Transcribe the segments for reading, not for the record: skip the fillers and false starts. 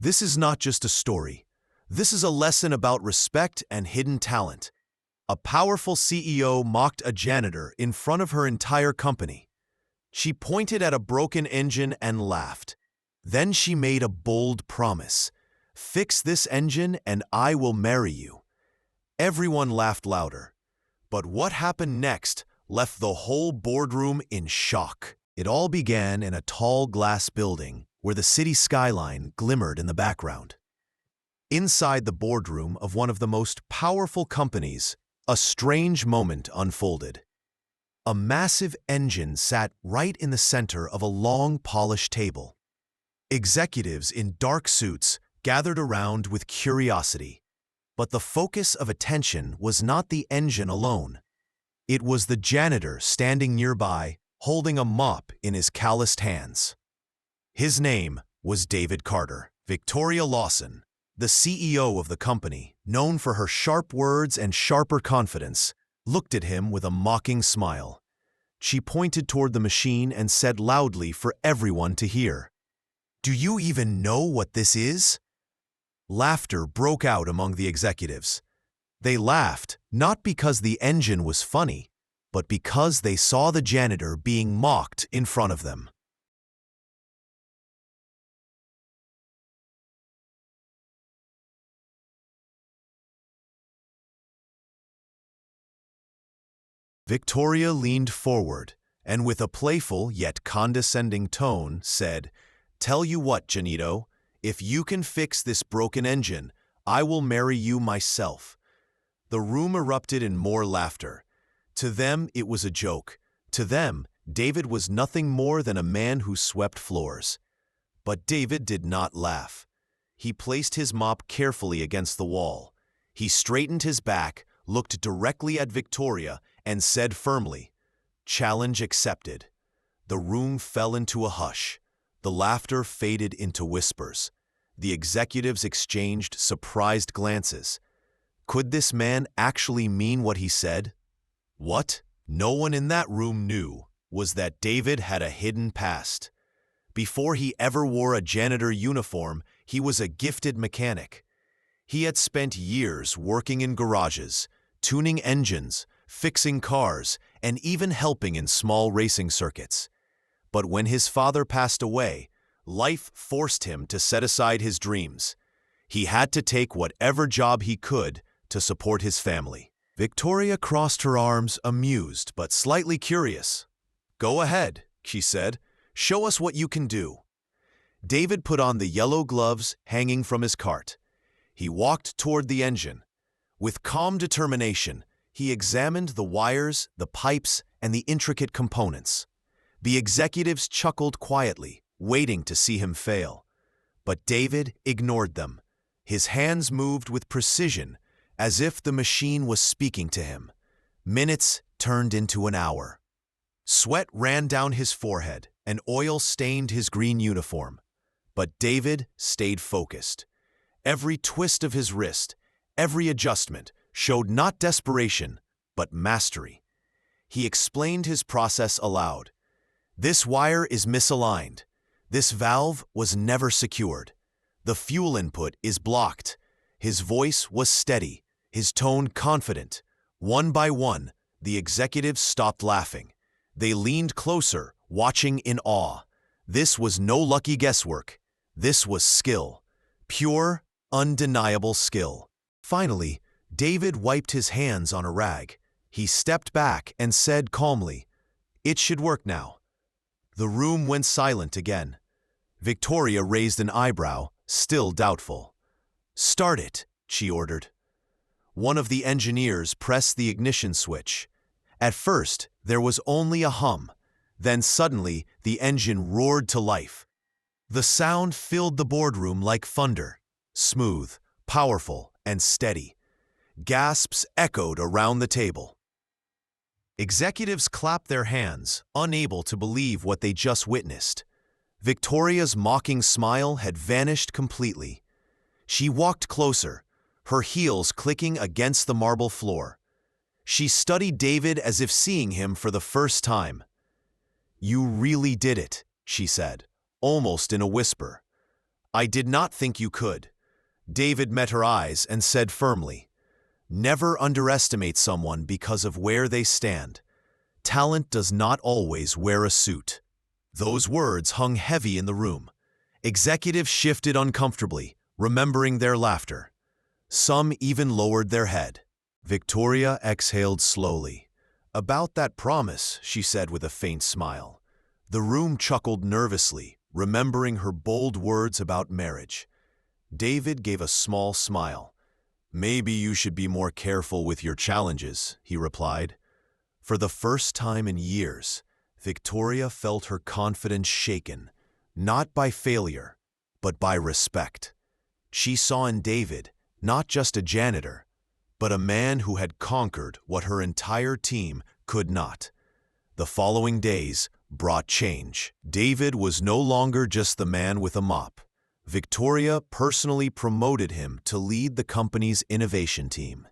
This is not just a story. This is a lesson about respect and hidden talent. A powerful CEO mocked a janitor in front of her entire company. She pointed at a broken engine and laughed. Then she made a bold promise. "Fix this engine and I will marry you." Everyone laughed louder. But what happened next left the whole boardroom in shock. It all began in a tall glass building where the city skyline glimmered in the background. Inside the boardroom of one of the most powerful companies, a strange moment unfolded. A massive engine sat right in the center of a long, polished table. Executives in dark suits gathered around with curiosity. But the focus of attention was not the engine alone. It was the janitor standing nearby, holding a mop in his calloused hands. His name was David Carter. Victoria Lawson, the CEO of the company, known for her sharp words and sharper confidence, looked at him with a mocking smile. She pointed toward the machine and said loudly for everyone to hear, "Do you even know what this is?" Laughter broke out among the executives. They laughed not because the engine was funny, but because they saw the janitor being mocked in front of them. Victoria leaned forward and with a playful yet condescending tone said, "Tell you what, Janitor, if you can fix this broken engine, I will marry you myself." The room erupted in more laughter. To them, it was a joke. To them, David was nothing more than a man who swept floors. But David did not laugh. He placed his mop carefully against the wall. He straightened his back, looked directly at Victoria, and said firmly, "Challenge accepted." The room fell into a hush. The laughter faded into whispers. The executives exchanged surprised glances. Could this man actually mean what he said? What no one in that room knew was that David had a hidden past. Before he ever wore a janitor uniform, he was a gifted mechanic. He had spent years working in garages, tuning engines, fixing cars, and even helping in small racing circuits. But when his father passed away, life forced him to set aside his dreams. He had to take whatever job he could to support his family. Victoria crossed her arms, amused but slightly curious. "Go ahead," she said. "Show us what you can do." David put on the yellow gloves hanging from his cart. He walked toward the engine. With calm determination, he examined the wires, the pipes, and the intricate components. The executives chuckled quietly, waiting to see him fail. But David ignored them. His hands moved with precision, as if the machine was speaking to him. Minutes turned into an hour. Sweat ran down his forehead, and oil stained his green uniform. But David stayed focused. Every twist of his wrist, every adjustment, showed not desperation, but mastery. He explained his process aloud. "This wire is misaligned. This valve was never secured. The fuel input is blocked." His voice was steady, his tone confident. One by one, the executives stopped laughing. They leaned closer, watching in awe. This was no lucky guesswork. This was skill. Pure, undeniable skill. Finally, David wiped his hands on a rag. He stepped back and said calmly, "It should work now." The room went silent again. Victoria raised an eyebrow, still doubtful. "Start it," she ordered. One of the engineers pressed the ignition switch. At first, there was only a hum. Then suddenly, the engine roared to life. The sound filled the boardroom like thunder, smooth, powerful, and steady. Gasps echoed around the table. Executives clapped their hands, unable to believe what they just witnessed. Victoria's mocking smile had vanished completely. She walked closer, her heels clicking against the marble floor. She studied David as if seeing him for the first time. "You really did it," she said, almost in a whisper. I did not think you could. David met her eyes and said firmly, "Never underestimate someone because of where they stand. Talent does not always wear a suit." Those words hung heavy in the room. Executives shifted uncomfortably, remembering their laughter. Some even lowered their head. Victoria exhaled slowly. "About that promise," she said with a faint smile. The room chuckled nervously, remembering her bold words about marriage. David gave a small smile. "Maybe you should be more careful with your challenges," he replied. For the first time in years, Victoria felt her confidence shaken, not by failure, but by respect. She saw in David not just a janitor, but a man who had conquered what her entire team could not. The following days brought change. David was no longer just the man with a mop. Victoria personally promoted him to lead the company's innovation team.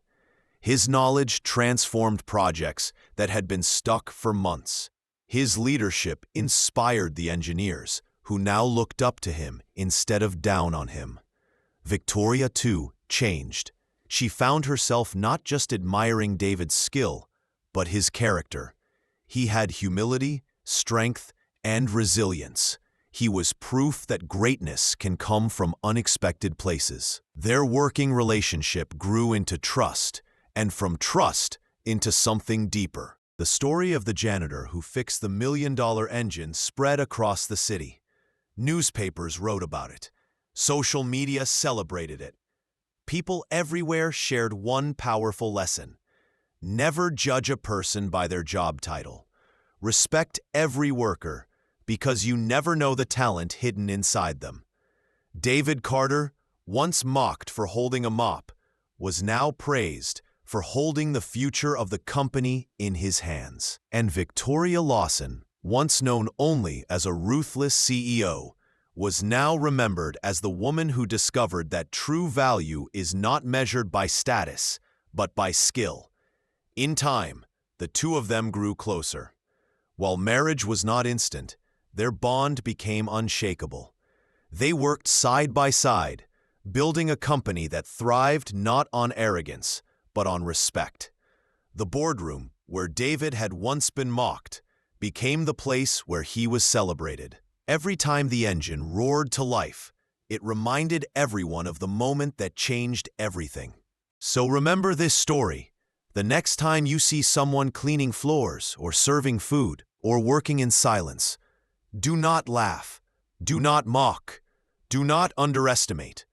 His knowledge transformed projects that had been stuck for months. His leadership inspired the engineers, who now looked up to him instead of down on him. Victoria, too, changed. She found herself not just admiring David's skill, but his character. He had humility, strength, and resilience. He was proof that greatness can come from unexpected places. Their working relationship grew into trust, and from trust into something deeper. The story of the janitor who fixed the $1 million engine spread across the city. Newspapers wrote about it. Social media celebrated it. People everywhere shared one powerful lesson. Never judge a person by their job title. Respect every worker, because you never know the talent hidden inside them. David Carter, once mocked for holding a mop, was now praised for holding the future of the company in his hands. And Victoria Lawson, once known only as a ruthless CEO, was now remembered as the woman who discovered that true value is not measured by status, but by skill. In time, the two of them grew closer. While marriage was not instant, their bond became unshakable. They worked side by side, building a company that thrived not on arrogance, but on respect. The boardroom, where David had once been mocked, became the place where he was celebrated. Every time the engine roared to life, it reminded everyone of the moment that changed everything. So remember this story. The next time you see someone cleaning floors or serving food or working in silence, do not laugh, do not mock, do not underestimate,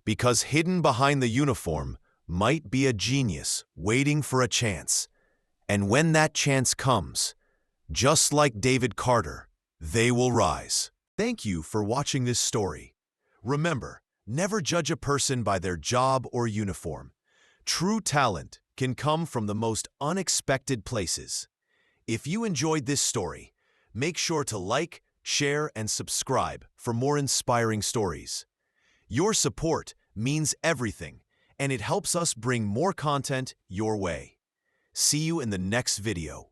because hidden behind the uniform might be a genius waiting for a chance. And when that chance comes, just like David Carter, they will rise. Thank you for watching this story. Remember, never judge a person by their job or uniform. True talent can come from the most unexpected places. If you enjoyed this story, make sure to like, share, and subscribe for more inspiring stories. Your support means everything, and it helps us bring more content your way. See you in the next video.